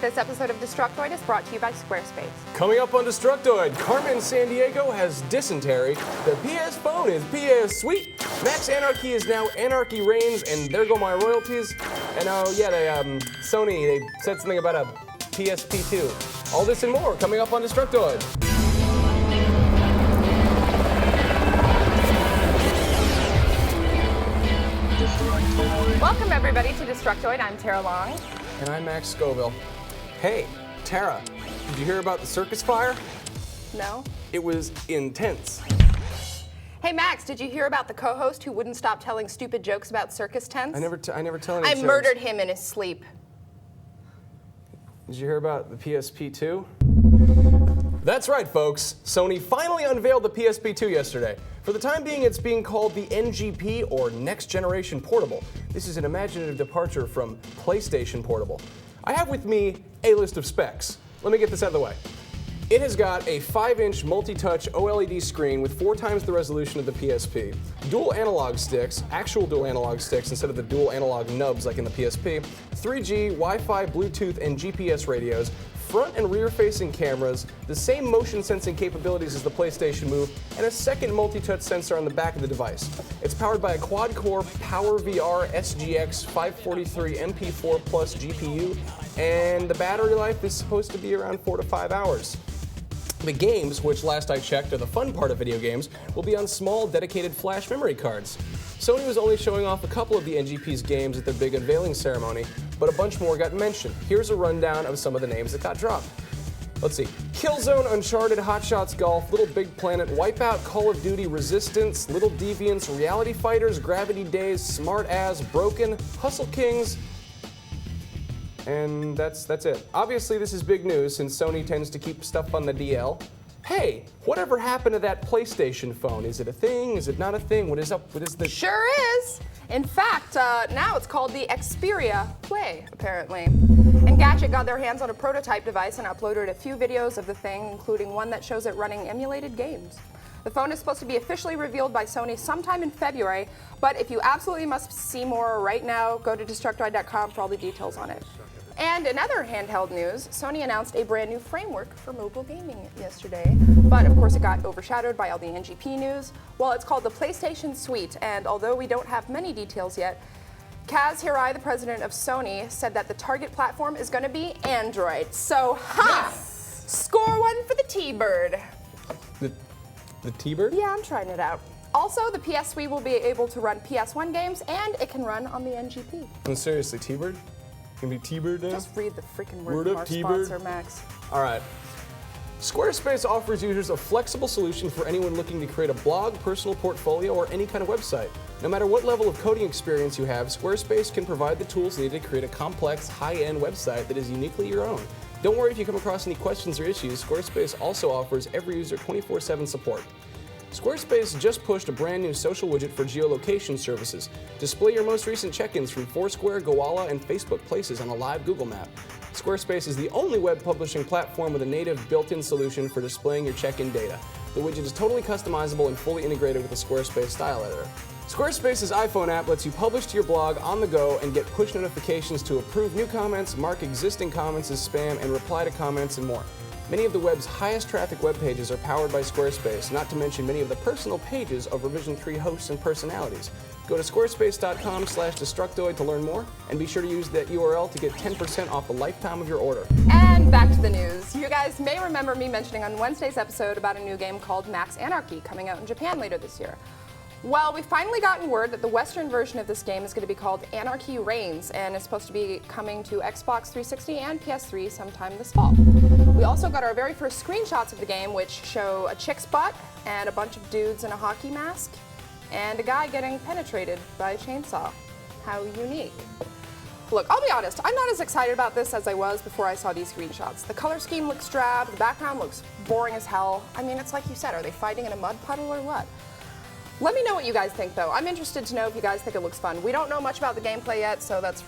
This episode of Destructoid is brought to you by Squarespace. Coming up on Destructoid, Carmen Sandiego has dysentery, the PS phone is PS Sweet, Max Anarchy is now Anarchy Reigns, and there go my royalties. And Sony, they said something about a PSP2. All this and more coming up on Destructoid. Welcome everybody to Destructoid. I'm Tara Long. And I'm Max Scoville. Hey, Tara, did you hear about the circus fire? No. It was intense. Hey Max, did you hear about the co-host who wouldn't stop telling stupid jokes about circus tents? I never tell any I jokes. murdered him in his sleep. Did you hear about the PSP2? That's right, folks. Sony finally unveiled the PSP2 yesterday. For the time being, it's being called the NGP, or Next Generation Portable. This is an imaginative departure from PlayStation Portable. I have with me a list of specs. Let me get this out of the way. It has got a 5-inch multi-touch OLED screen with 4 times the resolution of the PSP, dual analog sticks, actual dual analog sticks instead of the dual analog nubs like in the PSP, 3G, Wi-Fi, Bluetooth, and GPS radios, front and rear-facing cameras, the same motion-sensing capabilities as the PlayStation Move, and a second multi-touch sensor on the back of the device. It's powered by a quad-core PowerVR SGX 543 MP4 Plus GPU, and the battery life is supposed to be around 4 to 5 hours. The games, which last I checked are the fun part of video games, will be on small, dedicated flash memory cards. Sony was only showing off a couple of the NGP's games at their big unveiling ceremony, but a bunch more got mentioned. Here's a rundown of some of the names that got dropped. Let's see. Killzone, Uncharted, Hot Shots Golf, Little Big Planet, Wipeout, Call of Duty, Resistance, Little Deviants, Reality Fighters, Gravity Days, Smart As, Broken, Hustle Kings, and that's it. Obviously, this is big news since Sony tends to keep stuff on the DL. Hey, whatever happened to that PlayStation phone? Is it a thing? Is it not a thing? What is up? What is the... Sure is. In fact, now it's called the Xperia Play, apparently. Engadget got their hands on a prototype device and uploaded a few videos of the thing, including one that shows it running emulated games. The phone is supposed to be officially revealed by Sony sometime in February, but if you absolutely must see more right now, go to Destructoid.com for all the details on it. And in other handheld news, Sony announced a brand new framework for mobile gaming yesterday, but of course it got overshadowed by all the NGP news. Well, it's called the PlayStation Suite, and although we don't have many details yet, Kaz Hirai, the president of Sony, said that the target platform is going to be Android. So, yes! Score one for the T-Bird. The T-Bird? Yeah, I'm trying it out. Also, the PS Suite will be able to run PS1 games, and it can run on the NGP. No, seriously, T-Bird? Can be T-Bird now? Just read the freaking word Word from up, our T-Bird. sponsor, Max. All right. Squarespace offers users a flexible solution for anyone looking to create a blog, personal portfolio, or any kind of website. No matter what level of coding experience you have, Squarespace can provide the tools needed to create a complex, high-end website that is uniquely your own. Don't worry if you come across any questions or issues. Squarespace also offers every user 24/7 support. Squarespace just pushed a brand new social widget for geolocation services. Display your most recent check-ins from Foursquare, Gowalla, and Facebook Places on a live Google map. Squarespace is the only web publishing platform with a native built-in solution for displaying your check-in data. The widget is totally customizable and fully integrated with the Squarespace style editor. Squarespace's iPhone app lets you publish to your blog on the go and get push notifications to approve new comments, mark existing comments as spam, and reply to comments and more. Many of the web's highest traffic web pages are powered by Squarespace, not to mention many of the personal pages of Revision 3 hosts and personalities. Go to squarespace.com/Destructoid to learn more, and be sure to use that URL to get 10% off the lifetime of your order. And back to the news. You guys may remember me mentioning on Wednesday's episode about a new game called Max Anarchy coming out in Japan later this year. Well, we've finally gotten word that the Western version of this game is going to be called Anarchy Reigns and is supposed to be coming to Xbox 360 and PS3 sometime this fall. We also got our very first screenshots of the game, which show a chick's butt and a bunch of dudes in a hockey mask and a guy getting penetrated by a chainsaw. How unique. Look, I'll be honest, I'm not as excited about this as I was before I saw these screenshots. The color scheme looks drab, the background looks boring as hell. I mean, it's like you said, are they fighting in a mud puddle or what? Let me know what you guys think, though. I'm interested to know if you guys think it looks fun. We don't know much about the gameplay yet, so that's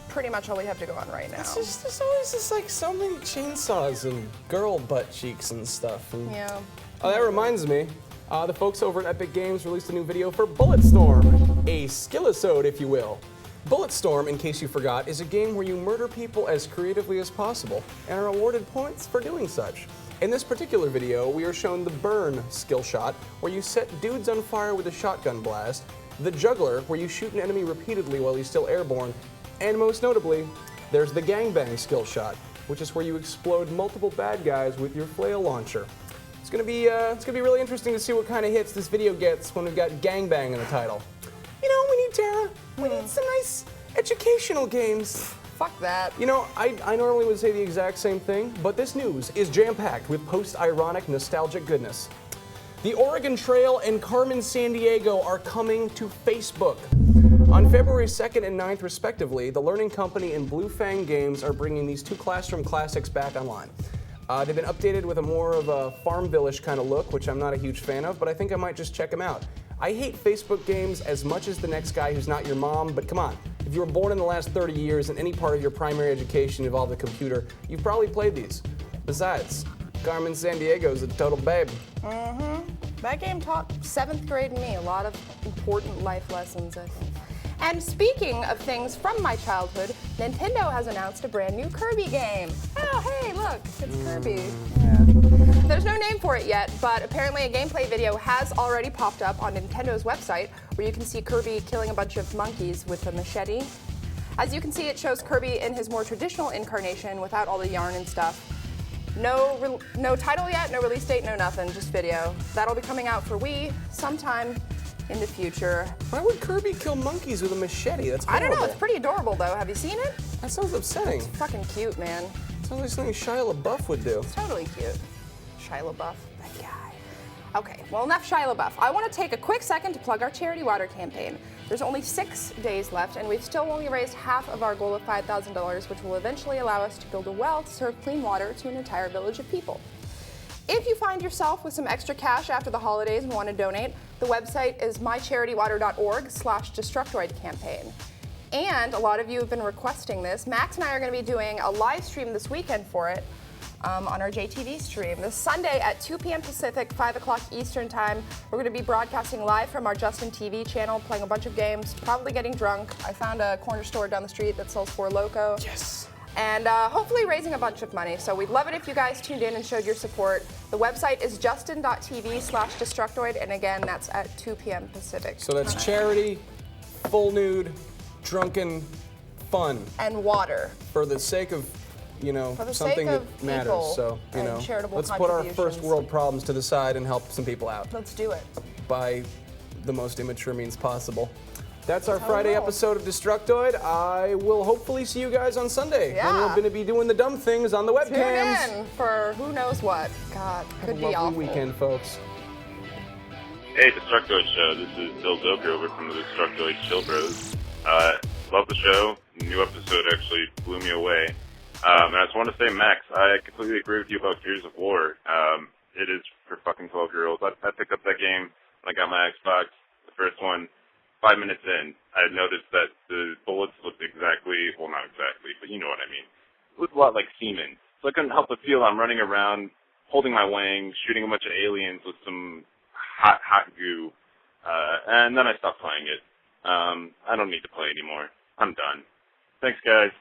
pretty much all we have to go on right now. There's always just like so many chainsaws and girl butt cheeks and stuff. And, yeah. Oh, that reminds me. The folks over at Epic Games released a new video for Bulletstorm, a skillisode, if you will. Bulletstorm, in case you forgot, is a game where you murder people as creatively as possible and are awarded points for doing such. In this particular video, we are shown the Burn skill shot, where you set dudes on fire with a shotgun blast, the Juggler, where you shoot an enemy repeatedly while he's still airborne, and most notably, there's the Gangbang skill shot, which is where you explode multiple bad guys with your flail launcher. It's gonna be really interesting to see what kind of hits this video gets when we've got Gangbang in the title. You know, we need Tara. We need some nice educational games. Fuck that. You know, I normally would say the exact same thing, but this news is jam-packed with post-ironic, nostalgic goodness. The Oregon Trail and Carmen Sandiego are coming to Facebook. On February 2nd and 9th, respectively, the Learning Company and Blue Fang Games are bringing these two Classroom classics back online. They've been updated with a more of a Farmville-ish kind of look, which I'm not a huge fan of, but I think I might just check them out. I hate Facebook games as much as the next guy who's not your mom, but come on. If you were born in the last 30 years and any part of your primary education involved a computer, you've probably played these. Besides, Carmen Sandiego's a total babe. That game taught 7th grade me a lot of important life lessons, I think. And speaking of things from my childhood, Nintendo has announced a brand new Kirby game. Oh, hey, look, it's Kirby. Yeah. There's no name for it yet, but apparently a gameplay video has already popped up on Nintendo's website where you can see Kirby killing a bunch of monkeys with a machete. As you can see, it shows Kirby in his more traditional incarnation without all the yarn and stuff. No title yet, no release date, no nothing, just video. That'll be coming out for Wii sometime in the future. Why would Kirby kill monkeys with a machete? That's horrible. I don't know, it's pretty adorable though. Have you seen it? That sounds upsetting. It's fucking cute, man. Sounds like something Shia LaBeouf would do. It's totally cute. Shia LaBeouf, that guy. Okay, well, enough Shia LaBeouf. I want to take a quick second to plug our charity water campaign. There's only 6 days left, and we've still only raised half of our goal of $5,000, which will eventually allow us to build a well to serve clean water to an entire village of people. If you find yourself with some extra cash after the holidays and want to donate, the website is mycharitywater.org/Destructoid campaign. And a lot of you have been requesting this. Max and I are going to be doing a live stream this weekend for it on our JTV stream. This Sunday at 2 p.m. Pacific, 5 o'clock Eastern time. We're going to be broadcasting live from our Justin TV channel, playing a bunch of games, probably getting drunk. I found a corner store down the street that sells Four Loko. Yes. And hopefully raising a bunch of money. So we'd love it if you guys tuned in and showed your support. The website is justin.tv/Destructoid, and again, that's at 2 p.m. Pacific. So that's charity, full nude, drunken fun. And water. For the sake of, you know, something that matters. So, you know, let's put our first world problems to the side and help some people out. Let's do it. By the most immature means possible. That's our Friday episode of Destructoid. I will hopefully see you guys on Sunday. Yeah. When we're going to be doing the dumb things on the webcams. Tune in for who knows what. God, could be awful. Have a lovely weekend, folks. Hey, Destructoid Show. This is Bill Zoker over from the Destructoid Chill Bros. Love the show. The new episode actually blew me away. And I just want to say, Max, I completely agree with you about Gears of War. It is for fucking 12-year-olds. I picked up that game when I got my Xbox, the first one. 5 minutes in, I noticed that the bullets looked exactly, well, not exactly, but you know what I mean. It looked a lot like semen. So I couldn't help but feel I'm running around, holding my wang, shooting a bunch of aliens with some hot goo. And then I stopped playing it. I don't need to play anymore. I'm done. Thanks, guys.